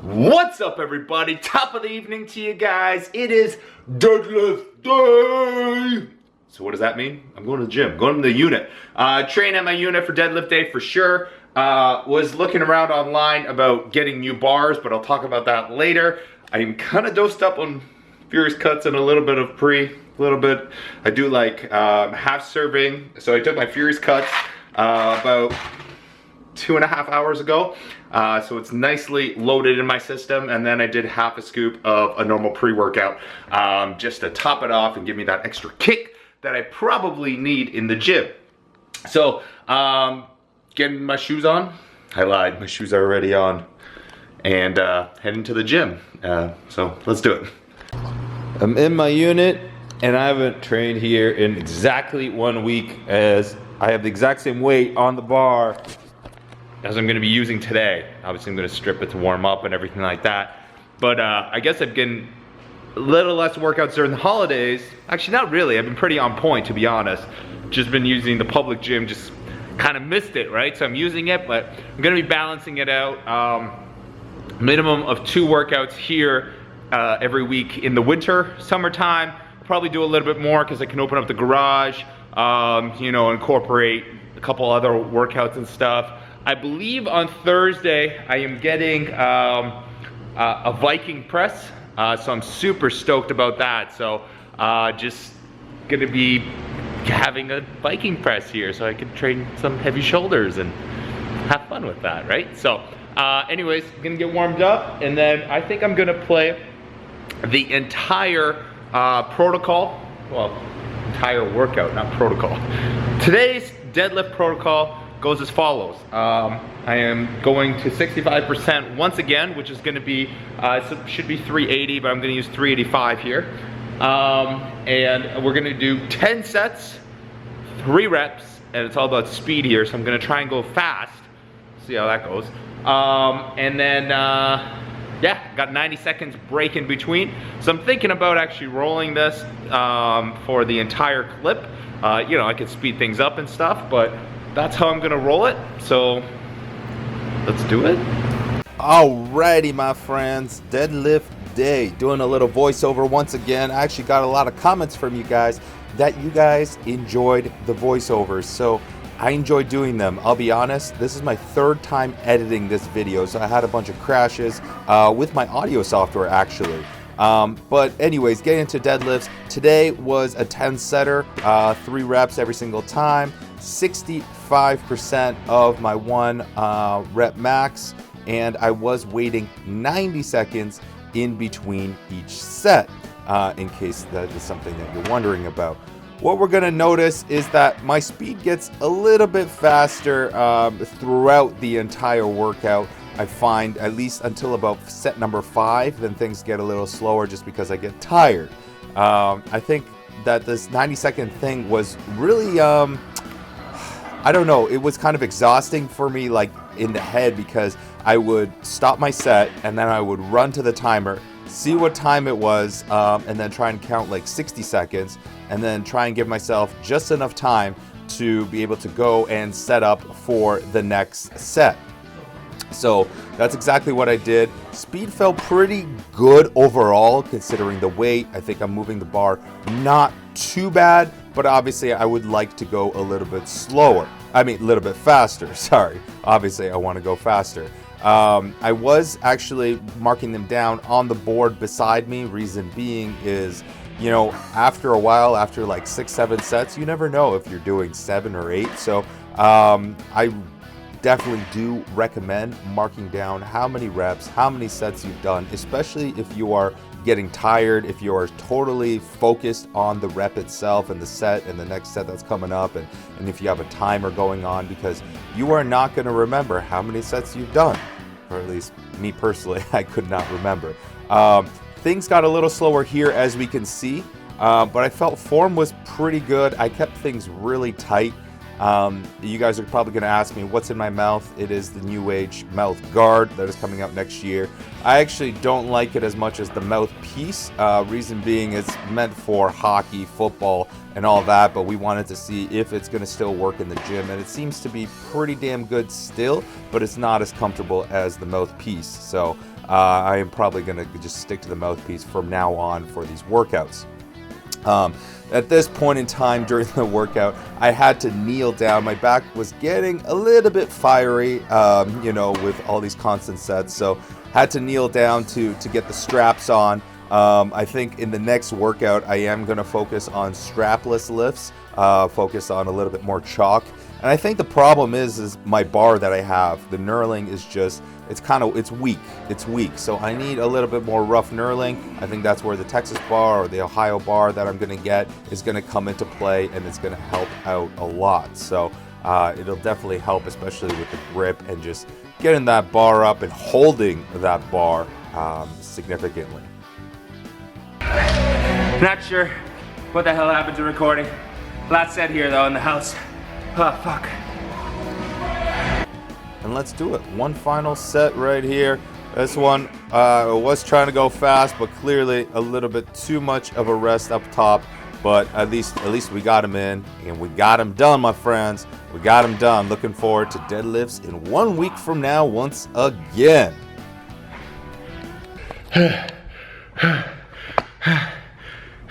What's up, everybody? Top of the evening to you guys. It is deadlift day. So what does that mean? I'm going to the gym, going to the unit. Train at my unit for deadlift day for sure. Was looking around online about getting new bars, but I'll talk about that later. I'm kind of dosed up on furious cuts and a little bit of I do like half serving. So I took my furious cuts about 2.5 hours ago. So it's nicely loaded in my system, and then I did half a scoop of a normal pre-workout just to top it off and give me that extra kick that I probably need in the gym. So getting my shoes on. I lied, my shoes are already on, and heading to the gym. So let's do it. I'm in my unit and I haven't trained here in exactly 1 week, as I have the exact same weight on the bar as I'm gonna be using today. Obviously I'm gonna strip it to warm up and everything like that. But I guess I've getting a little less workouts during the holidays. Actually, not really, I've been pretty on point, to be honest. Just been using the public gym, just kind of missed it, right? So I'm using it, but I'm gonna be balancing it out. Minimum of 2 workouts here every week in the winter. Summertime, probably do a little bit more because I can open up the garage, you know, incorporate a couple other workouts and stuff. I believe on Thursday I am getting a Viking press, so I'm super stoked about that. So just gonna be having a Viking press here so I can train some heavy shoulders and have fun with that, right? So anyways, gonna get warmed up, and then I think I'm gonna play the entire protocol, well, entire workout, not protocol. Today's deadlift protocol goes as follows. I am going to 65% once again, which is gonna be, should be 380, but I'm gonna use 385 here. And we're gonna do 10 sets, 3 reps, and it's all about speed here, so I'm gonna try and go fast, see how that goes. And then, yeah, got 90 seconds break in between. So I'm thinking about actually rolling this for the entire clip. You know, I could speed things up and stuff, but that's how I'm gonna roll it. So let's do it. Alrighty, my friends, deadlift day. Doing a little voiceover once again. I actually got a lot of comments from you guys that you guys enjoyed the voiceovers, so I enjoy doing them. I'll be honest, this is my 3rd time editing this video, so I had a bunch of crashes with my audio software actually. But anyways, getting into deadlifts, today was a 10 setter, 3 reps every single time, 65% of my 1 rep max, and I was waiting 90 seconds in between each set, in case that is something that you're wondering about. What we're gonna notice is that my speed gets a little bit faster throughout the entire workout. I find at least until about set number 5, then things get a little slower just because I get tired. I think that this 90-second thing was really, I don't know, it was kind of exhausting for me, like in the head, because I would stop my set and then I would run to the timer, see what time it was, and then try and count like 60 seconds, and then try and give myself just enough time to be able to go and set up for the next set. So that's exactly what I did. Speed felt pretty good overall considering the weight. I think I'm moving the bar not too bad, but obviously I would like to go a little bit slower. I mean, a little bit faster, sorry. Obviously I want to go faster. I was actually marking them down on the board beside me. Reason being is, you know, after a while, after like 6, 7 sets, you never know if you're doing 7 or 8. So I definitely do recommend marking down how many reps, how many sets you've done, especially if you are getting tired, if you are totally focused on the rep itself and the set and the next set that's coming up, and if you have a timer going on, because you are not going to remember how many sets you've done, or at least me personally, I could not remember. Things got a little slower here, as we can see, but I felt form was pretty good. I kept things really tight. You guys are probably going to ask me what's in my mouth. It is the new age mouth guard that is coming out next year. I actually don't like it as much as the mouthpiece. Reason being, it's meant for hockey, football, and all that, but we wanted to see if it's going to still work in the gym, and it seems to be pretty damn good still, but it's not as comfortable as the mouthpiece. So I am probably going to just stick to the mouthpiece from now on for these workouts. At this point in time during the workout, I had to kneel down. My back was getting a little bit fiery, you know, with all these constant sets. So had to kneel down to get the straps on. I think in the next workout, I am going to focus on strapless lifts, focus on a little bit more chalk. And I think the problem is my bar that I have, the knurling is just, it's weak. It's weak. So I need a little bit more rough knurling. I think that's where the Texas bar or the Ohio bar that I'm going to get is going to come into play, and it's going to help out a lot. So it'll definitely help, especially with the grip and just getting that bar up and holding that bar significantly. Not sure what the hell happened to recording. Lots said here though in the house. Oh, fuck. And let's do it. One final set right here. This one was trying to go fast, but clearly a little bit too much of a rest up top. But at least we got him in, and we got him done, my friends. We got him done. Looking forward to deadlifts in 1 week from now once again.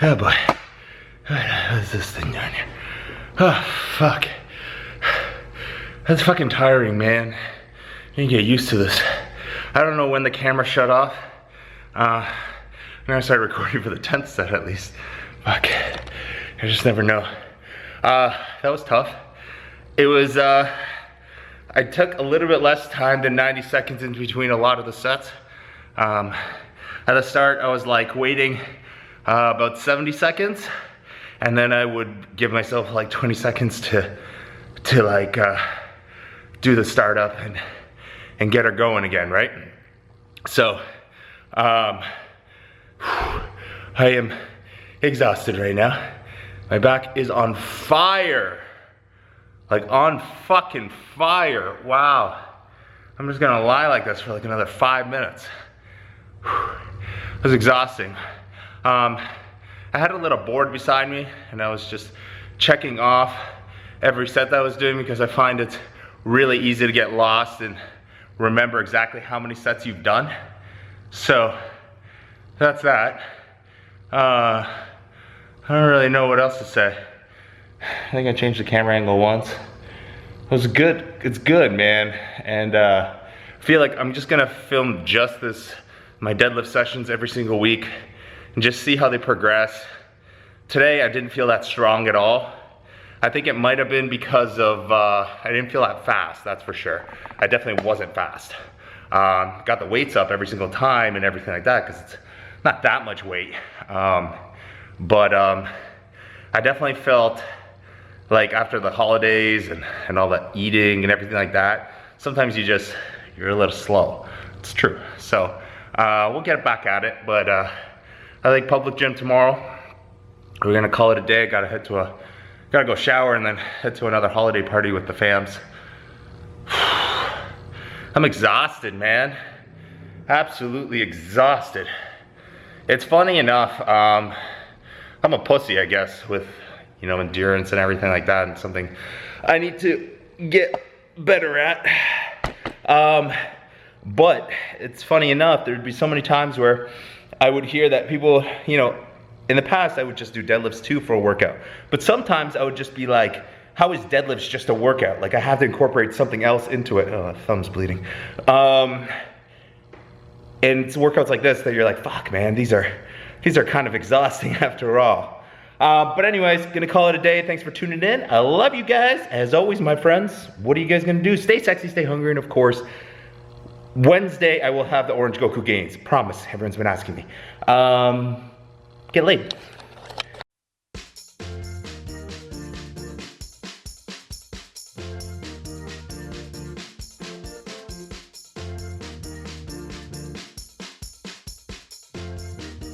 Oh boy. What is this thing doing here? Oh, fuck. That's fucking tiring, man. You get used to this. I don't know when the camera shut off. When I started recording for the 10th set at least. Fuck. I just never know. That was tough. It was, I took a little bit less time than 90 seconds in between a lot of the sets. At the start, I was like waiting about 70 seconds, and then I would give myself like 20 seconds to like do the startup and get her going again, right? So I am exhausted right now. My back is on fire, like on fucking fire. Wow. I'm just gonna lie like this for like another 5 minutes. It was exhausting. I had a little board beside me, and I was just checking off every set that I was doing, because I find it's really easy to get lost and remember exactly how many sets you've done. So that's that. I don't really know what else to say. I think I changed the camera angle once. It was good. It's good, man. And I feel like I'm just gonna film just my deadlift sessions every single week and just see how they progress. Today I didn't feel that strong at all. I think it might have been because of, I didn't feel that fast, that's for sure. I definitely wasn't fast. Got the weights up every single time and everything like that, because it's not that much weight. But I definitely felt like after the holidays and all the eating and everything like that, sometimes you're a little slow. It's true. So we'll get back at it, but I think public gym tomorrow. We're gonna call it a day. Gotta go shower and then head to another holiday party with the fams. I'm exhausted, man. Absolutely exhausted. It's funny enough, I'm a pussy, I guess, with, you know, endurance and everything like that, and something I need to get better at. But it's funny enough, there'd be so many times where I would hear that people, you know, in the past I would just do deadlifts too for a workout. But sometimes I would just be like, how is deadlifts just a workout? Like I have to incorporate something else into it. Oh, thumb's bleeding. And it's workouts like this that you're like, fuck man, these are kind of exhausting after all. But anyways, gonna call it a day. Thanks for tuning in. I love you guys. As always, my friends, what are you guys gonna do? Stay sexy, stay hungry, and of course, Wednesday I will have the Orange Goku gains. Promise, everyone's been asking me. Get laid.